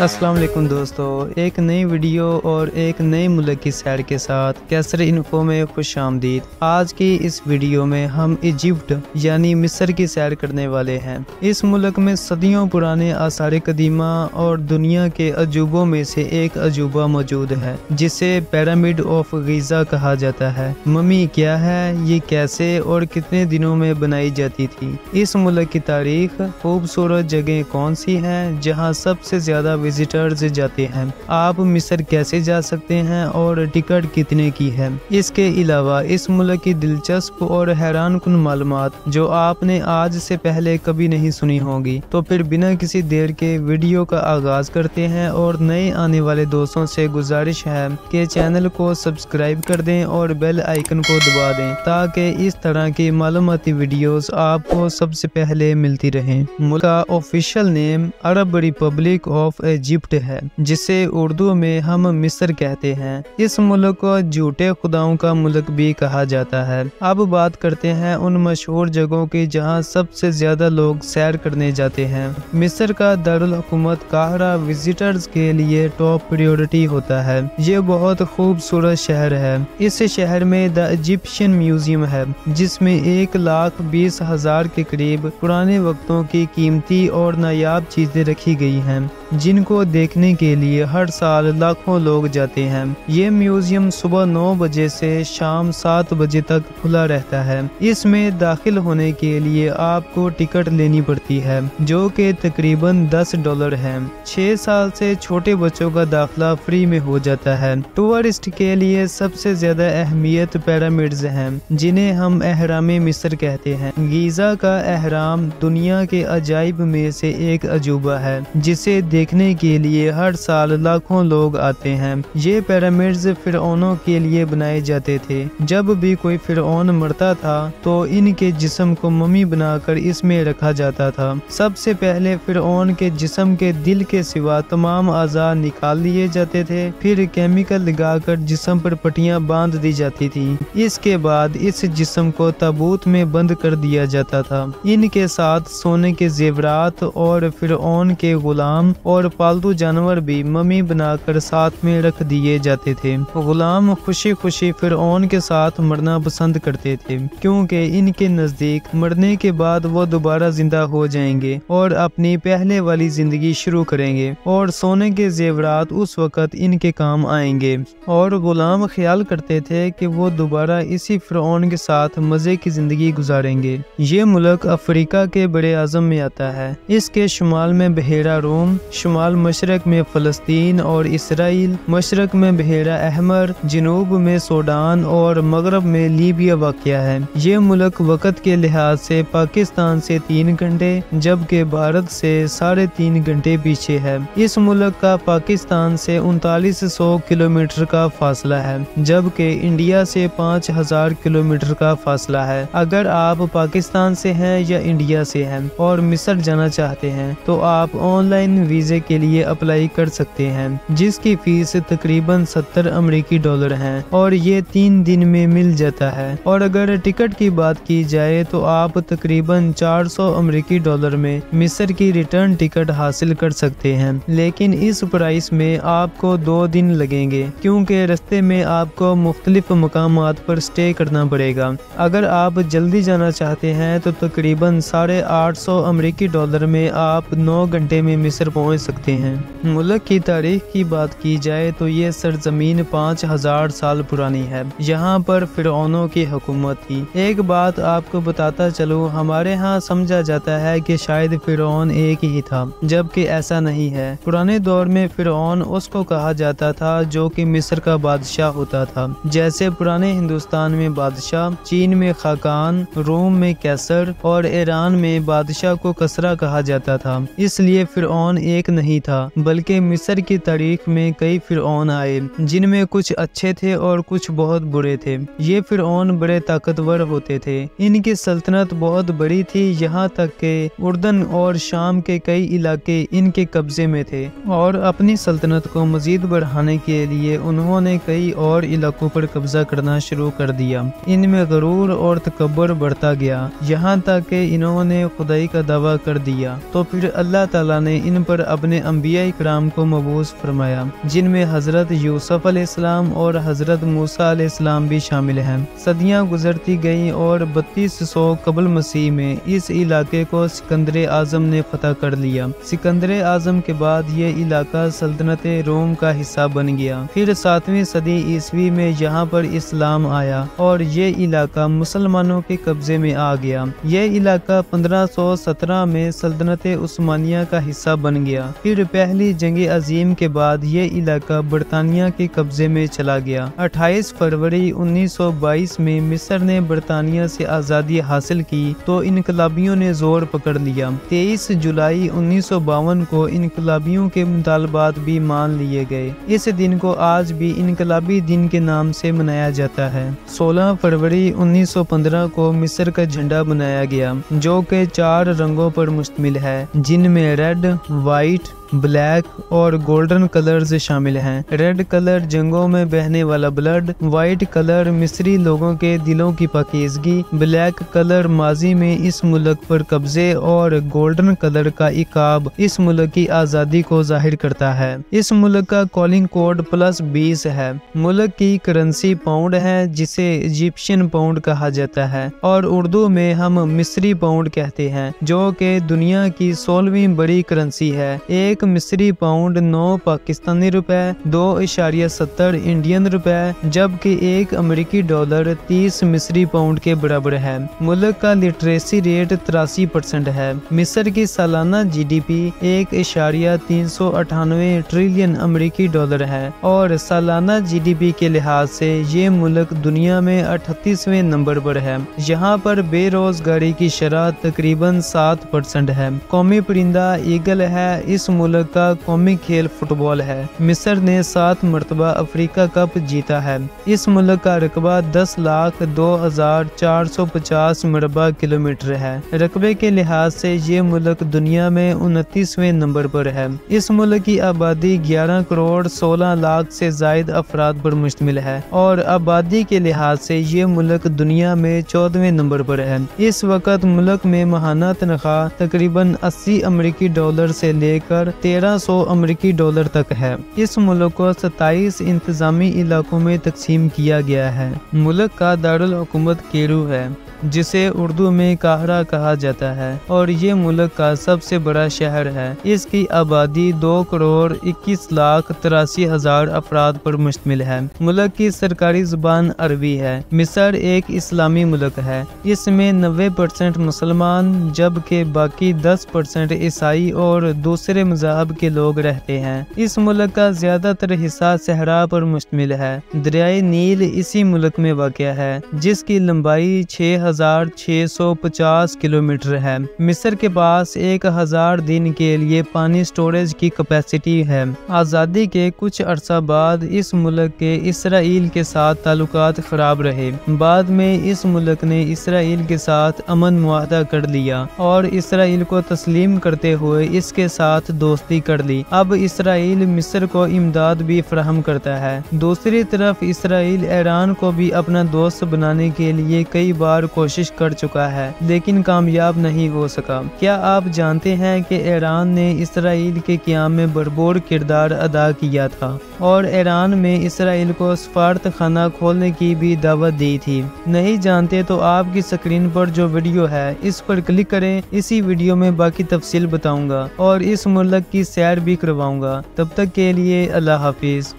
अस्सलाम वालेकुम दोस्तों, एक नई वीडियो और एक नए मुल्क की सैर के साथ कैसर इन्फो में खुश आमदीद। आज की इस वीडियो में हम इजिप्ट यानी मिस्र की सैर करने वाले हैं। इस मुल्क में सदियों पुराने आसार कदीमा और दुनिया के अजूबों में से एक अजूबा मौजूद है जिसे पिरामिड ऑफ गीज़ा कहा जाता है। मम्मी क्या है, ये कैसे और कितने दिनों में बनाई जाती थी, इस मुल्क की तारीख, खूबसूरत जगह कौन सी है जहाँ सबसे ज्यादा विजिटर्स जाते हैं, आप मिस्र कैसे जा सकते हैं और टिकट कितने की है। इसके अलावा इस मुल्क की दिलचस्प और हैरान कुन मालूमात जो आपने आज से पहले कभी नहीं सुनी होगी। तो फिर बिना किसी देर के वीडियो का आगाज करते हैं और नए आने वाले दोस्तों से गुजारिश है कि चैनल को सब्सक्राइब कर दें और बेल आइकन को दबा दें ताकि इस तरह की मालूमाती वीडियोस आपको सबसे पहले मिलती रहें। मुल्क का official name Arab Republic of Egypt है जिसे उर्दू में हम मिस्र कहते हैं। इस मुल्क को झूठे खुदाओं का मुल्क भी कहा जाता है। अब बात करते हैं उन मशहूर जगहों की जहां सबसे ज्यादा लोग सैर करने जाते हैं। मिस्र का दारुल हुकूमत काहिरा विजिटर्स के लिए टॉप प्रायोरिटी होता है। ये बहुत खूबसूरत शहर है। इस शहर में द इजिप्शियन म्यूजियम है जिसमें 1,20,000 के करीब पुराने वक्तों की कीमती और नायाब चीजें रखी गई हैं जिनको देखने के लिए हर साल लाखों लोग जाते हैं। ये म्यूजियम सुबह 9 बजे से शाम 7 बजे तक खुला रहता है। इसमें दाखिल होने के लिए आपको टिकट लेनी पड़ती है जो कि तकरीबन $10 है। 6 साल से छोटे बच्चों का दाखिला फ्री में हो जाता है। टूरिस्ट के लिए सबसे ज्यादा अहमियत पिरामिड्स हैं जिन्हें हम अहराम मिस्र कहते हैं। गीज़ा का अहराम दुनिया के अजाइब में से एक अजूबा है जिसे देखने के लिए हर साल लाखों लोग आते हैं। ये पिरामिड्स फिरौनों के लिए बनाए जाते थे। जब भी कोई फिरौन मरता था तो इनके जिस्म को मम्मी बनाकर इसमें रखा जाता था। सबसे पहले फिरौन के जिस्म के दिल के सिवा तमाम अज़ा निकाल लिए जाते थे, फिर केमिकल लगाकर जिस्म पर पट्टियां बांध दी जाती थी। इसके बाद इस जिस्म को ताबूत में बंद कर दिया जाता था। इनके साथ सोने के जेवरात और फिरौन के गुलाम और पालतू जानवर भी मम्मी बनाकर साथ में रख दिए जाते थे। गुलाम खुशी खुशी फिरौन के साथ मरना पसंद करते थे क्योंकि इनके नजदीक मरने के बाद वो दोबारा जिंदा हो जाएंगे और अपनी पहले वाली जिंदगी शुरू करेंगे और सोने के जेवरात उस वक्त इनके काम आएंगे। और गुलाम ख्याल करते थे कि वो दोबारा इसी फिरौन के साथ मजे की जिंदगी गुजारेंगे। ये मुल्क अफ्रीका के बड़े आज़म में आता है। इसके शुमाल में बहेरा रोम, शुमाल मशरक में फ़लस्तीन और इसराइल, मशरक में बहेरा अहमर, जनूब में सूडान और मगरब में लीबिया वाक़या है। ये मुल्क वक़्त के लिहाज से पाकिस्तान से 3 घंटे जबकि भारत से 3.5 घंटे पीछे है। इस मुल्क का पाकिस्तान से 3900 किलोमीटर का फासला है जबकि इंडिया से 5000 किलोमीटर का फासला है। अगर आप पाकिस्तान से हैं या इंडिया से हैं और मिस्र जाना चाहते हैं तो आप ऑनलाइन वीजे के लिए अप्लाई कर सकते हैं जिसकी फीस तकरीबन $70 है और ये 3 दिन में मिल जाता है। और अगर टिकट की बात की जाए तो आप तकरीबन $400 में मिस्र की रिटर्न टिकट हासिल कर सकते हैं। लेकिन इस प्राइस में आपको 2 दिन लगेंगे क्योंकि रास्ते में आपको मुख्तलिफ मकामात पर स्टे करना पड़ेगा। अगर आप जल्दी जाना चाहते हैं तो तकरीबन $850 में आप 9 घंटे में मिस्र पहुंच सकते हैं। मुल्क की तारीख की बात की जाए तो ये सरजमीन 5000 साल पुरानी है। यहाँ पर फिरौनों की हुकूमत थी। एक बात आपको बताता चलूँ, हमारे यहाँ समझा जाता है कि शायद फिरौन एक ही था जबकि ऐसा नहीं है। पुराने दौर में फिरौन उसको कहा जाता था जो कि मिस्र का बादशाह होता था। जैसे पुराने हिंदुस्तान में बादशाह, चीन में खाकान, रोम में कैसर और ईरान में बादशाह को कसरा कहा जाता था। इसलिए फिरौन एक नहीं था बल्कि मिस्र की तारीख में कई फिरौन आए जिनमें कुछ अच्छे थे और कुछ बहुत बुरे थे। ये फिरौन बड़े ताकतवर होते थे। इनकी सल्तनत बहुत बड़ी थी, यहाँ तक कि उर्दन और शाम के कई इलाके इनके कब्जे में थे। और अपनी सल्तनत को मजीद बढ़ाने के लिए उन्होंने कई और इलाकों पर कब्जा करना शुरू कर दिया। इनमें गरूर और तकब्बर बढ़ता गया यहाँ तक कि इन्होंने खुदाई का दावा कर दिया। तो फिर अल्लाह ताला ने इन पर اپنے انبیاء اکرام کو مبعوث فرمایا، جن میں حضرت یوسف علیہ السلام اور حضرت موسیٰ علیہ السلام بھی شامل ہیں۔ صدیاں گزرتی گئیں اور 3200 قبل مسیح میں اس علاقے کو سکندر اعظم نے فتح کر لیا۔ سکندر اعظم کے بعد یہ علاقہ سلطنت روم کا حصہ بن گیا۔ پھر 7ویں صدی عیسوی میں یہاں پر اسلام آیا اور یہ علاقہ مسلمانوں کے قبضے میں آ گیا۔ یہ علاقہ 1517 میں سلطنت عثمانیہ کا حصہ بن گیا۔ پھر پہلی جنگ عظیم کے بعد یہ علاقہ برطانیہ کے قبضے میں چلا گیا۔ 28 فروری 1922 میں مصر نے برطانیہ سے آزادی حاصل کی تو انقلابیوں نے زور پکڑ لیا۔ 23 جولائی 1952 کو انقلابیوں کے مطالبات بھی مان لیے گئے۔ اس دن کو آج بھی انقلابی دن کے نام سے منایا جاتا ہے۔ 16 فروری 1915 کو مصر کا جھنڈا بنایا گیا، جو کہ 4 رنگوں پر مشتمل ہے، جن میں ریڈ، وائٹ، بلیک اور گولڈن کلرز شامل ہیں۔ ریڈ کلر جنگوں میں بہنے والا بلڈ، وائٹ کلر مصری لوگوں کے دلوں کی پاکیزگی، بلیک کلر ماضی میں اس ملک پر قبضے اور گولڈن کلر کا عقاب اس ملک کی آزادی کو ظاہر کرتا ہے۔ اس ملک کا کالنگ کوڈ +20 ہے۔ ملک کی کرنسی پاؤنڈ ہے، جسے ایجپشین پاؤنڈ کہا جاتا ہے، اور اردو میں ہم مصری پاؤنڈ کہتے ہیں، جو کہ دنیا کی 16ویں بڑی کرنسی ہے۔ ایک مصری پاؤنڈ 9 پاکستانی روپے، 2.70 انڈین روپے، جبکہ ایک امریکی ڈالر 30 مصری پاؤنڈ کے برابر ہے۔ ملک کا لٹریسی ریٹ 83% ہے۔ مصر کی سالانہ GDP 1.398 ٹریلین امریکی ڈالر ہے، اور سالانہ GDP کے لحاظ سے یہ ملک دنیا میں 38ویں نمبر پر ہے۔ یہاں پر بے روزگاری کی شرح تقریباً 7% ہے۔ قومی پرندہ ایگل ہے۔ اس ملک کا قومی کھیل فٹ بال ہے۔ مصر نے 7 مرتبہ افریقہ کپ جیتا ہے۔ اس ملک کا رقبہ 10,02,450 مربع کلومیٹر ہے۔ رقبے کے لحاظ سے یہ ملک دنیا میں 29ویں نمبر پر ہے۔ اس ملک کی آبادی 11,16,00,000 سے زائد افراد پر مشتمل ہے، اور آبادی کے لحاظ سے یہ ملک دنیا میں 14ویں نمبر پر ہے۔ اس وقت ملک میں ماہانہ تنخواہ تقریباً 80 امریکی ڈالر سے لے کر 1300 امریکی ڈالر تک ہے۔ اس ملک کو 27 انتظامی علاقوں میں تقسیم کیا گیا ہے۔ ملک کا دارالحکومت کیرو ہے، جسے اردو میں قاہرہ کہا جاتا ہے، اور یہ ملک کا سب سے بڑا شہر ہے۔ اس کی آبادی 2,21,83,000 افراد پر مشتمل ہے۔ ملک کی سرکاری زبان عربی ہے۔ مصر ایک اسلامی ملک ہے۔ اس میں 90% مسلمان، جبکہ باقی 10% عیسائی اور دوسرے مذاہب کے لوگ رہتے ہیں۔ اس ملک کا زیادہ تر حصہ صحرا پر مشتمل ہے۔ دریائے نیل اسی ملک میں واقع ہے، جس کی لمبائی 6,650 کلومیٹر ہے۔ مصر کے پاس 1000 دن کے لیے پانی سٹوریج کی کیپیسٹی ہے۔ آزادی کے کچھ عرصہ بعد اس ملک کے اسرائیل کے ساتھ تعلقات خراب رہے۔ بعد میں اس ملک نے اسرائیل کے ساتھ امن معاہدہ کر لیا اور اسرائیل کو تسلیم کرتے ہوئے اس کے ساتھ دوستی کر لی۔ اب اسرائیل مصر کو امداد بھی فراہم کرتا ہے۔ دوسری طرف اسرائیل ایران کو بھی اپنا دوست بنانے کے لیے کئی بار کوشش کر چکا ہے، لیکن کامیاب نہیں ہو سکا۔ کیا آپ جانتے ہیں کہ ایران نے اسرائیل کے قیام میں بھرپور کردار ادا کیا تھا، اور ایران میں اسرائیل کو سفارت خانہ کھولنے کی بھی دعوت دی تھی؟ نہیں جانتے تو آپ کی اسکرین پر جو ویڈیو ہے اس پر کلک کریں۔ اسی ویڈیو میں باقی تفصیل بتاؤں گا اور اس ملک کی سیر بھی کرواؤں گا۔ تب تک کے لیے اللہ حافظ۔